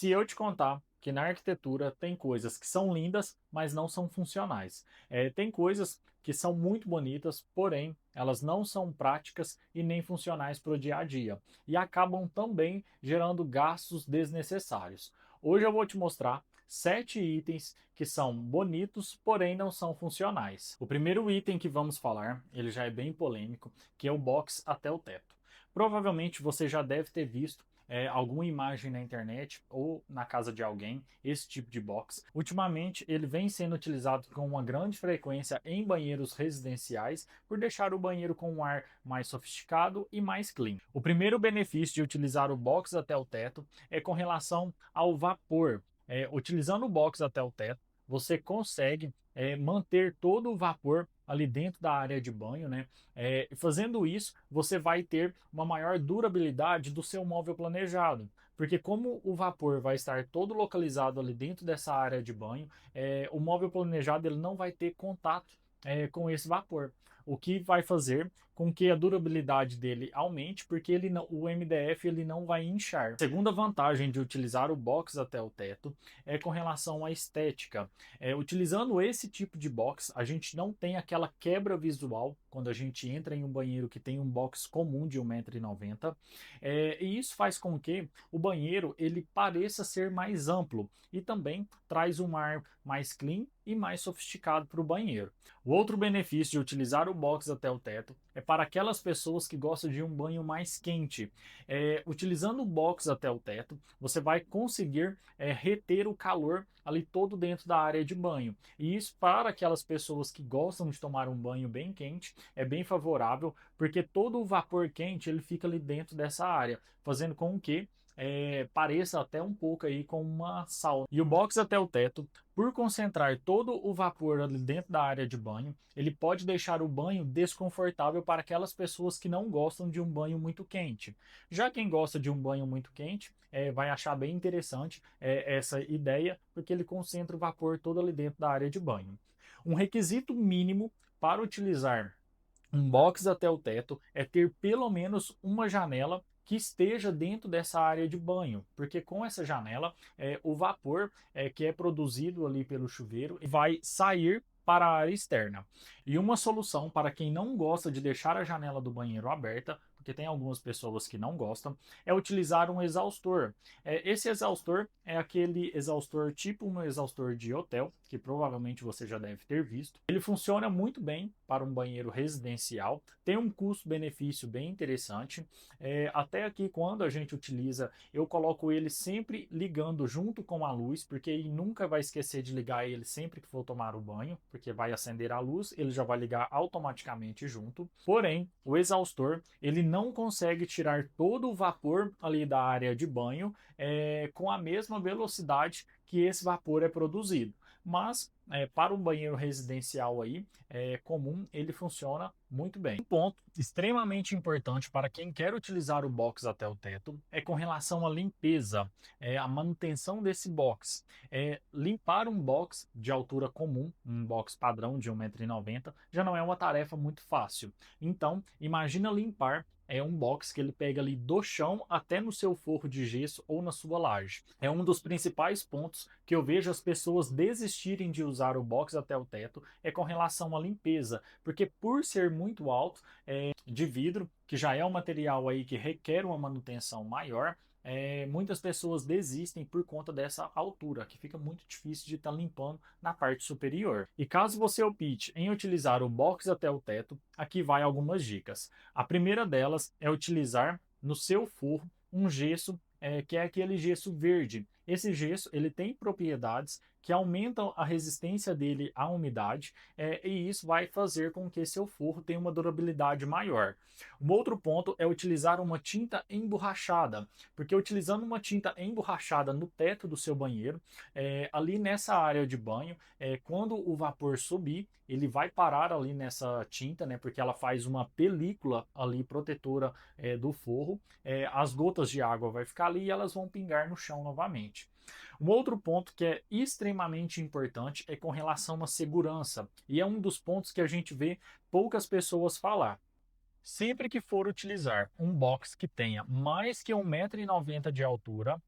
Se eu te contar que na arquitetura tem coisas que são lindas, mas não são funcionais. Tem coisas que são muito bonitas, porém elas não são práticas e nem funcionais para o dia a dia. E acabam também gerando gastos desnecessários. Hoje eu vou te mostrar 7 itens que são bonitos, porém não são funcionais. O primeiro item que vamos falar, ele já é bem polêmico, que é o box até o teto. Provavelmente você já deve ter visto alguma imagem na internet ou na casa de alguém, esse tipo de box. Ultimamente, ele vem sendo utilizado com uma grande frequência em banheiros residenciais por deixar o banheiro com um ar mais sofisticado e mais clean. O primeiro benefício de utilizar o box até o teto é com relação ao vapor. Utilizando o box até o teto, você consegue manter todo o vapor ali dentro da área de banho, né? Fazendo isso, você vai ter uma maior durabilidade do seu móvel planejado, porque como o vapor vai estar todo localizado ali dentro dessa área de banho, o móvel planejado ele não vai ter contato com esse vapor, o que vai fazer com que a durabilidade dele aumente, porque o MDF ele não vai inchar. A segunda vantagem de utilizar o box até o teto é com relação à estética. Utilizando esse tipo de box, a gente não tem aquela quebra visual quando a gente entra em um banheiro que tem um box comum de 1,90 m. E isso faz com que o banheiro ele pareça ser mais amplo e também traz um ar mais clean e mais sofisticado para o banheiro. O outro benefício de utilizar o box até o teto é para aquelas pessoas que gostam de um banho mais quente. Utilizando o box até o teto, você vai conseguir reter o calor ali todo dentro da área de banho. E isso para aquelas pessoas que gostam de tomar um banho bem quente é bem favorável, porque todo o vapor quente ele fica ali dentro dessa área, fazendo com que pareça até um pouco aí com uma sauna. E o box até o teto, por concentrar todo o vapor ali dentro da área de banho, ele pode deixar o banho desconfortável para aquelas pessoas que não gostam de um banho muito quente. Já quem gosta de um banho muito quente vai achar bem interessante essa ideia, porque ele concentra o vapor todo ali dentro da área de banho. Um requisito mínimo para utilizar um box até o teto é ter pelo menos uma janela que esteja dentro dessa área de banho, porque com essa janela o vapor que é produzido ali pelo chuveiro vai sair para a área externa. E uma solução para quem não gosta de deixar a janela do banheiro aberta, porque tem algumas pessoas que não gostam, é utilizar um exaustor. Esse exaustor é aquele exaustor tipo um exaustor de hotel, que provavelmente você já deve ter visto. Ele funciona muito bem para um banheiro residencial, tem um custo-benefício bem interessante. Até aqui, quando a gente utiliza, eu coloco ele sempre ligando junto com a luz, porque aí nunca vai esquecer de ligar ele sempre que for tomar o banho, porque vai acender a luz, ele já vai ligar automaticamente junto. Porém, o exaustor, ele não consegue tirar todo o vapor ali da área de banho com a mesma velocidade que esse vapor é produzido. Mas para um banheiro residencial aí comum, ele funciona muito bem. Um ponto extremamente importante para quem quer utilizar o box até o teto é com relação à limpeza, a manutenção desse box. Limpar um box de altura comum, um box padrão de 1,90 m, já não é uma tarefa muito fácil. Então, imagina limpar um box que ele pega ali do chão até no seu forro de gesso ou na sua laje. É um dos principais pontos que eu vejo as pessoas desistirem de usar o box até o teto com relação à limpeza, porque por ser muito alto, de vidro, que já é um material aí que requer uma manutenção maior, muitas pessoas desistem por conta dessa altura, que fica muito difícil de estar limpando na parte superior. E caso você opte em utilizar o box até o teto, aqui vai algumas dicas. A primeira delas é utilizar no seu forro um gesso que é aquele gesso verde. Esse gesso ele tem propriedades que aumentam a resistência dele à umidade e isso vai fazer com que seu forro tenha uma durabilidade maior. Um outro ponto é utilizar uma tinta emborrachada, porque utilizando uma tinta emborrachada no teto do seu banheiro, ali nessa área de banho, quando o vapor subir, ele vai parar ali nessa tinta, né, porque ela faz uma película ali protetora do forro, as gotas de água vai ficar ali e elas vão pingar no chão novamente. Um outro ponto que é extremamente importante é com relação à segurança, e é um dos pontos que a gente vê poucas pessoas falar. Sempre que for utilizar um box que tenha mais que 1,90 m de altura,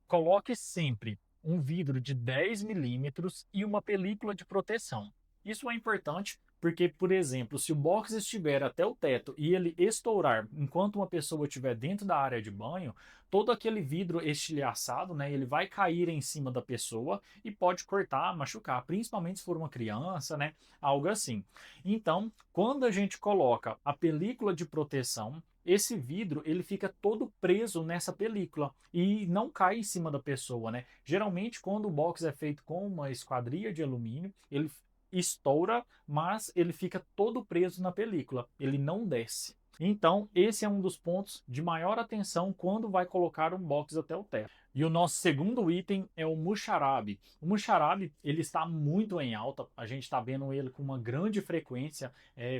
Coloque sempre um vidro de 10 milímetros e uma película de proteção. Isso é importante porque, por exemplo, se o box estiver até o teto e ele estourar enquanto uma pessoa estiver dentro da área de banho, todo aquele vidro estilhaçado, né, ele vai cair em cima da pessoa e pode cortar, machucar, principalmente se for uma criança, né, algo assim. Então, quando a gente coloca a película de proteção, esse vidro ele fica todo preso nessa película e não cai em cima da pessoa, né? Geralmente, quando o box é feito com uma esquadria de alumínio, ele estoura, mas ele fica todo preso na película, ele não desce. Então, esse é um dos pontos de maior atenção quando vai colocar um box até o teto. E o nosso segundo item é o muxarabe. O muxarabe ele está muito em alta, a gente está vendo ele com uma grande frequência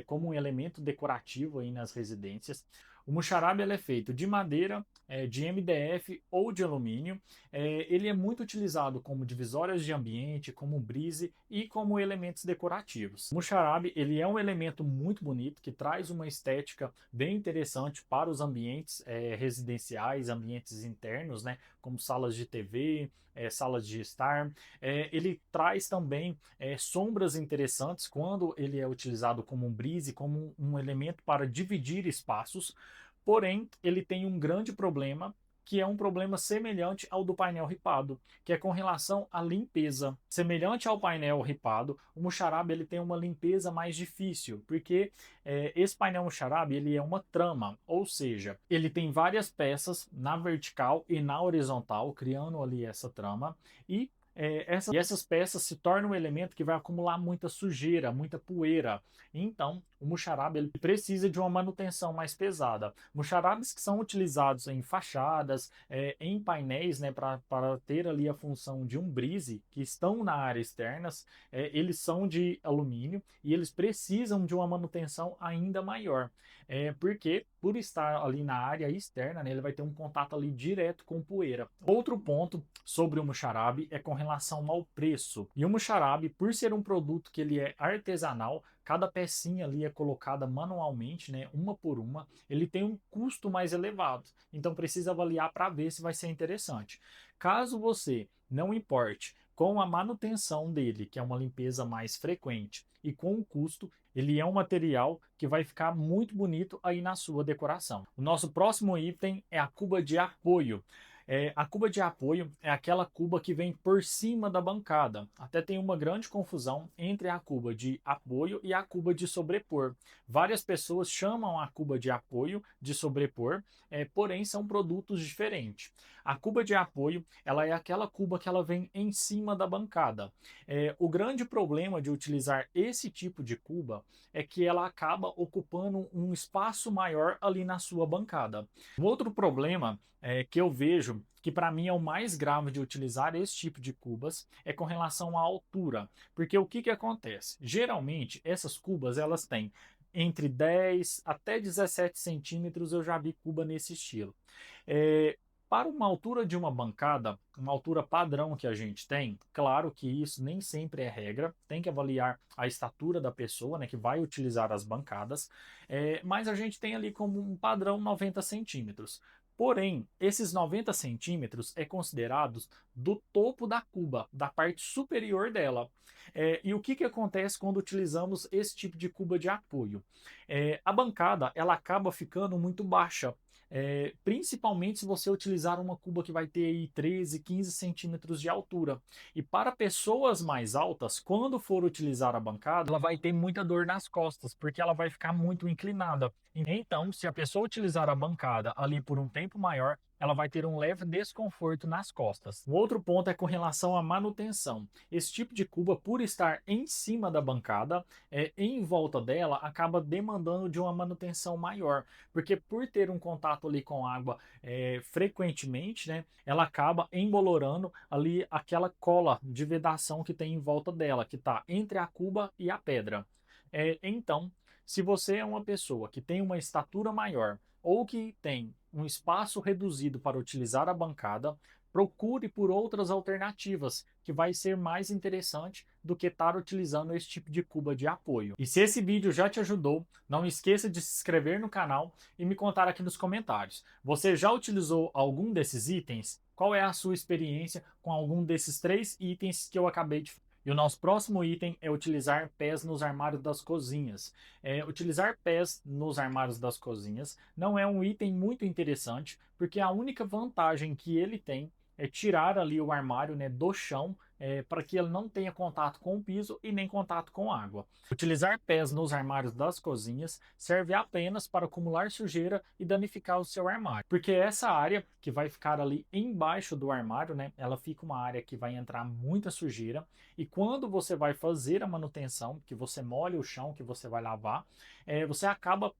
como um elemento decorativo aí nas residências. O muxarabe ele é feito de madeira, de MDF ou de alumínio. Ele é muito utilizado como divisórias de ambiente, como brise e como elementos decorativos. O muxarabe ele é um elemento muito bonito que traz uma estética bem interessante para os ambientes residenciais, ambientes internos, né, como salas de TV, salas de estar. Ele traz também sombras interessantes quando ele é utilizado como um brise, como um elemento para dividir espaços. Porém, ele tem um grande problema, que é um problema semelhante ao do painel ripado, que é com relação à limpeza. Semelhante ao painel ripado, o muxarabe ele tem uma limpeza mais difícil, porque esse painel muxarabe ele é uma trama, ou seja, ele tem várias peças na vertical e na horizontal, criando ali essa trama, e essas peças se tornam um elemento que vai acumular muita sujeira, muita poeira. Então, o muxarabe ele precisa de uma manutenção mais pesada. Muxarabes que são utilizados em fachadas, em painéis, né, para ter ali a função de um brise, que estão na área externas, eles são de alumínio e eles precisam de uma manutenção ainda maior. Porque por estar ali na área externa, né, ele vai ter um contato ali direto com poeira. Outro ponto sobre o muxarabe é com relação ao preço. E o muxarabe, por ser um produto que ele é artesanal, cada pecinha ali é colocada manualmente, né, uma por uma, ele tem um custo mais elevado. Então precisa avaliar para ver se vai ser interessante. Caso você não importe com a manutenção dele, que é uma limpeza mais frequente, e com o custo, ele é um material que vai ficar muito bonito aí na sua decoração. O nosso próximo item é a cuba de apoio. A cuba de apoio é aquela cuba que vem por cima da bancada. Até tem uma grande confusão entre a cuba de apoio e a cuba de sobrepor. Várias pessoas chamam a cuba de apoio de sobrepor, porém são produtos diferentes. A cuba de apoio ela é aquela cuba que ela vem em cima da bancada. O grande problema de utilizar esse tipo de cuba é que ela acaba ocupando um espaço maior ali na sua bancada. Um outro problema que eu vejo, que para mim é o mais grave de utilizar esse tipo de cubas, é com relação à altura. Porque o que, que acontece? Geralmente, essas cubas elas têm entre 10 até 17 centímetros, eu já vi cuba nesse estilo. É, para uma altura de uma bancada, uma altura padrão que a gente tem, claro que isso nem sempre é regra, tem que avaliar a estatura da pessoa, né, que vai utilizar as bancadas, mas a gente tem ali como um padrão 90 centímetros. Porém, esses 90 centímetros é considerados do topo da cuba, da parte superior dela. E o que, que acontece quando utilizamos esse tipo de cuba de apoio? A bancada ela acaba ficando muito baixa. Principalmente se você utilizar uma cuba que vai ter aí 13, 15 centímetros de altura. E para pessoas mais altas, quando for utilizar a bancada, ela vai ter muita dor nas costas, porque ela vai ficar muito inclinada. Então, se a pessoa utilizar a bancada ali por um tempo maior, ela vai ter um leve desconforto nas costas. O outro ponto é com relação à manutenção. Esse tipo de cuba, por estar em cima da bancada, em volta dela, acaba demandando de uma manutenção maior, porque por ter um contato ali com água frequentemente, né, ela acaba embolorando ali aquela cola de vedação que tem em volta dela, que está entre a cuba e a pedra. Então, se você é uma pessoa que tem uma estatura maior ou que tem um espaço reduzido para utilizar a bancada, procure por outras alternativas, que vai ser mais interessante do que estar utilizando esse tipo de cuba de apoio. E se esse vídeo já te ajudou, não esqueça de se inscrever no canal e me contar aqui nos comentários. Você já utilizou algum desses itens? qual é a sua experiência com algum desses três itens que eu acabei de falar. E o nosso próximo item é utilizar pés nos armários das cozinhas. Utilizar pés nos armários das cozinhas não é um item muito interessante, porque a única vantagem que ele tem é tirar ali o armário, né, do chão, para que ele não tenha contato com o piso e nem contato com água. Utilizar pés nos armários das cozinhas serve apenas para acumular sujeira e danificar o seu armário, porque essa área que vai ficar ali embaixo do armário, né, ela fica uma área que vai entrar muita sujeira, e quando você vai fazer a manutenção, que você molha o chão, que você vai lavar, você acaba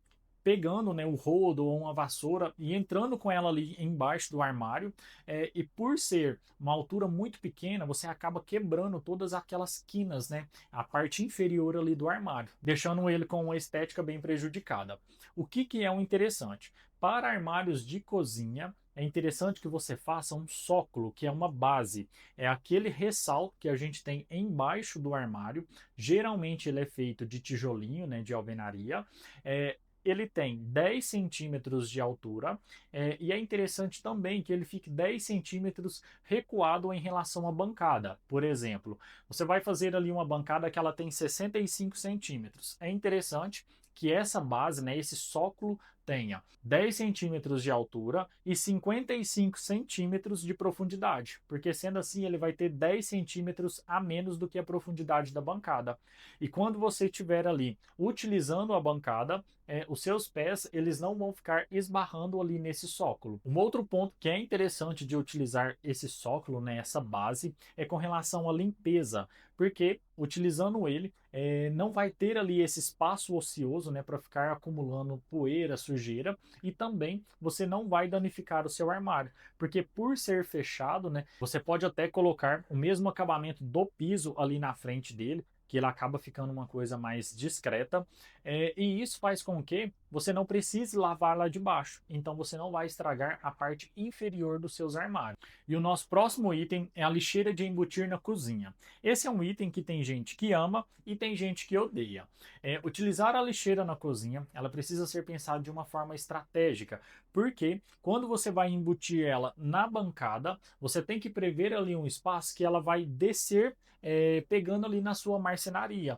pegando, né, o rodo ou uma vassoura e entrando com ela ali embaixo do armário, e por ser uma altura muito pequena, você acaba quebrando todas aquelas quinas, né, a parte inferior ali do armário, deixando ele com uma estética bem prejudicada. O que é um interessante? Para armários de cozinha, é interessante que você faça um sócolo, que é uma base. É aquele ressalto que a gente tem embaixo do armário. Geralmente ele é feito de tijolinho, né, de alvenaria. Ele tem 10 centímetros de altura, e é interessante também que ele fique 10 centímetros recuado em relação à bancada. Por exemplo, você vai fazer ali uma bancada que ela tem 65 centímetros. É interessante que essa base, né, esse sócolo, tenha 10 centímetros de altura e 55 centímetros de profundidade, porque sendo assim ele vai ter 10 centímetros a menos do que a profundidade da bancada. E quando você estiver ali utilizando a bancada, os seus pés eles não vão ficar esbarrando ali nesse sócolo. Um outro ponto que é interessante de utilizar esse sócolo, né, essa base, é com relação à limpeza, porque utilizando ele não vai ter ali esse espaço ocioso, né, para ficar acumulando poeira, sujeira, e também você não vai danificar o seu armário, porque por ser fechado, né, você pode até colocar o mesmo acabamento do piso ali na frente dele, que ele acaba ficando uma coisa mais discreta, e isso faz com que você não precise lavar lá de baixo, então você não vai estragar a parte inferior dos seus armários. E o nosso próximo item é a lixeira de embutir na cozinha. Esse é um item que tem gente que ama e tem gente que odeia. Utilizar a lixeira na cozinha, ela precisa ser pensada de uma forma estratégica, porque quando você vai embutir ela na bancada, você tem que prever ali um espaço que ela vai descer, pegando ali na sua marcenaria,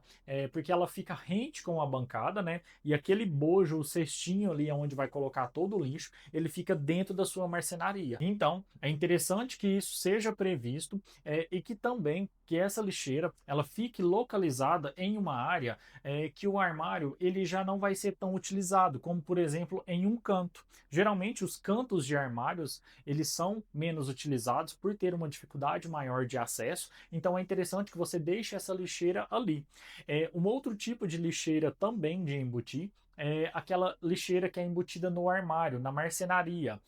porque ela fica rente com a bancada, né? E aquele bojo, o cestinho ali onde vai colocar todo o lixo, ele fica dentro da sua marcenaria. Então, é interessante que isso seja previsto, e que também que essa lixeira ela fique localizada em uma área que o armário ele já não vai ser tão utilizado, como por exemplo em um canto. Geralmente os cantos de armários eles são menos utilizados por ter uma dificuldade maior de acesso, então é interessante que você deixe essa lixeira ali. Um outro tipo de lixeira também de embutir é aquela lixeira que é embutida no armário, na marcenaria.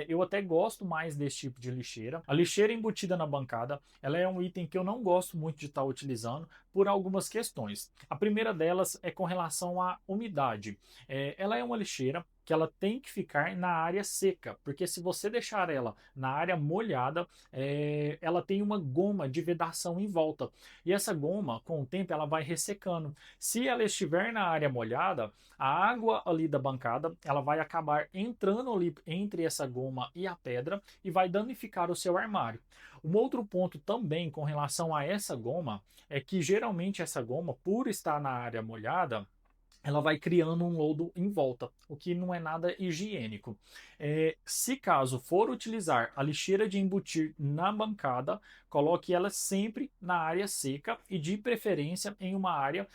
Eu até gosto mais desse tipo de lixeira. A lixeira embutida na bancada, ela é um item que eu não gosto muito de estar utilizando por algumas questões. A primeira delas é com relação à umidade. Ela é uma lixeira que ela tem que ficar na área seca, porque se você deixar ela na área molhada, ela tem uma goma de vedação em volta. E essa goma, com o tempo, ela vai ressecando. Se ela estiver na área molhada, a água ali da bancada, ela vai acabar entrando ali entre essa goma e a pedra e vai danificar o seu armário. Um outro ponto também com relação a essa goma é que geralmente essa goma, por estar na área molhada, ela vai criando um lodo em volta, o que não é nada higiênico. Se caso for utilizar a lixeira de embutir na bancada, coloque ela sempre na área seca e de preferência em uma área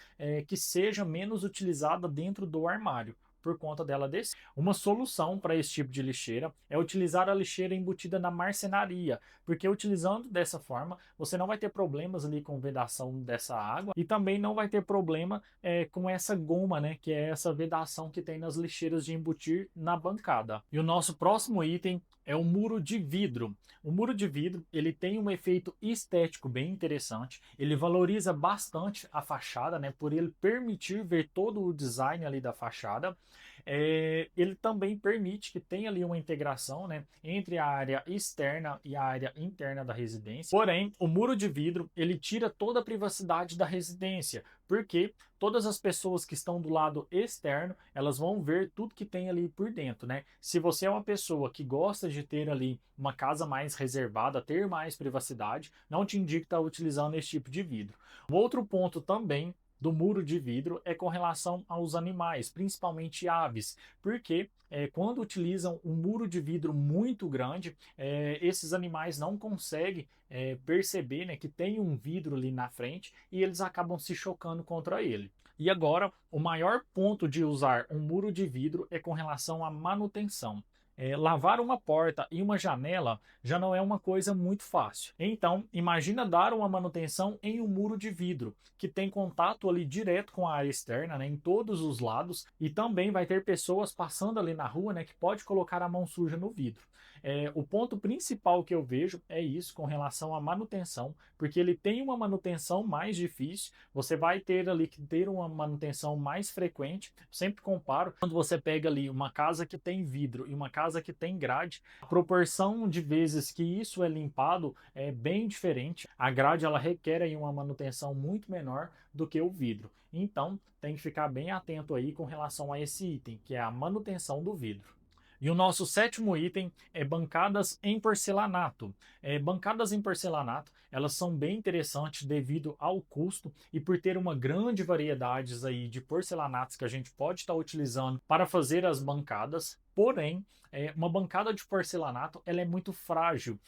que seja menos utilizada dentro do armário, por conta dela descer. Uma solução para esse tipo de lixeira é utilizar a lixeira embutida na marcenaria, porque utilizando dessa forma você não vai ter problemas ali com vedação dessa água e também não vai ter problema com essa goma, né, que é essa vedação que tem nas lixeiras de embutir na bancada. E o nosso próximo item é o muro de vidro. O muro de vidro ele tem um efeito estético bem interessante. Ele valoriza bastante a fachada, né, por ele permitir ver todo o design ali da fachada. ele também permite que tenha ali uma integração, né, entre a área externa e a área interna da residência. Porém, o muro de vidro ele tira toda a privacidade da residência, porque todas as pessoas que estão do lado externo, elas vão ver tudo que tem ali por dentro, né? Se você é uma pessoa que gosta de ter ali uma casa mais reservada, ter mais privacidade, não te indico estar utilizando esse tipo de vidro. Um outro ponto também do muro de vidro é com relação aos animais, principalmente aves, porque quando utilizam um muro de vidro muito grande, esses animais não conseguem perceber, né, que tem um vidro ali na frente e eles acabam se chocando contra ele. E agora, o maior ponto de usar um muro de vidro é com relação à manutenção. Lavar uma porta e uma janela já não é uma coisa muito fácil. Então, imagina dar uma manutenção em um muro de vidro, que tem contato ali direto com a área externa, né, em todos os lados, e também vai ter pessoas passando ali na rua, né, que pode colocar a mão suja no vidro. O ponto principal que eu vejo é isso com relação à manutenção, porque ele tem uma manutenção mais difícil, você vai ter ali que ter uma manutenção mais frequente. Sempre comparo, quando você pega ali uma casa que tem vidro e uma casa que tem grade, a proporção de vezes que isso é limpado é bem diferente. A grade ela requer aí uma manutenção muito menor do que o vidro. Então, tem que ficar bem atento aí com relação a esse item, que é a manutenção do vidro. E o nosso sétimo item é bancadas em porcelanato. Bancadas em porcelanato, elas são bem interessantes devido ao custo e por ter uma grande variedade aí de porcelanatos que a gente pode estar utilizando para fazer as bancadas. Porém, uma bancada de porcelanato ela é muito frágil.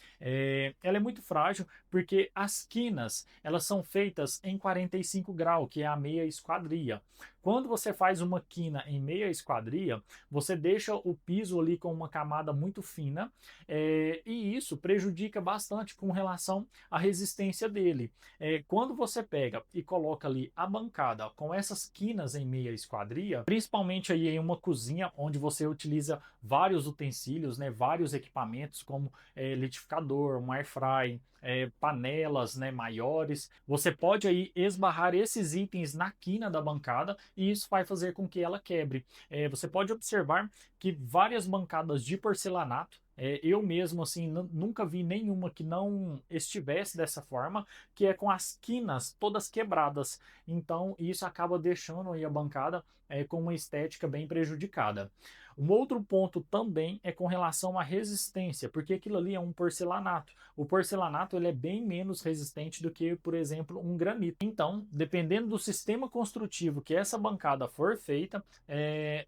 Ela é muito frágil porque as quinas elas são feitas em 45 graus, que é a meia esquadria. Quando você faz uma quina em meia esquadria, você deixa o piso ali com uma camada muito fina, e isso prejudica bastante com relação à resistência dele. Quando você pega e coloca ali a bancada com essas quinas em meia esquadria, principalmente aí em uma cozinha onde você utiliza vários utensílios, né, vários equipamentos como liquidificador, um air fry, panelas, né, maiores, você pode aí esbarrar esses itens na quina da bancada e isso vai fazer com que ela quebre. Você pode observar que várias bancadas de porcelanato, eu mesmo assim nunca vi nenhuma que não estivesse dessa forma, que é com as quinas todas quebradas. Então isso acaba deixando aí a bancada com uma estética bem prejudicada. Um outro ponto também é com relação à resistência, porque aquilo ali é um porcelanato. O porcelanato ele é bem menos resistente do que, por exemplo, um granito. Então, dependendo do sistema construtivo que essa bancada for feita,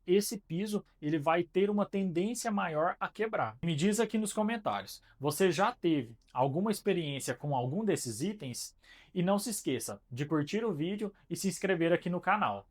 esse piso ele vai ter uma tendência maior a quebrar. Me diz aqui nos comentários, você já teve alguma experiência com algum desses itens? E não se esqueça de curtir o vídeo e se inscrever aqui no canal.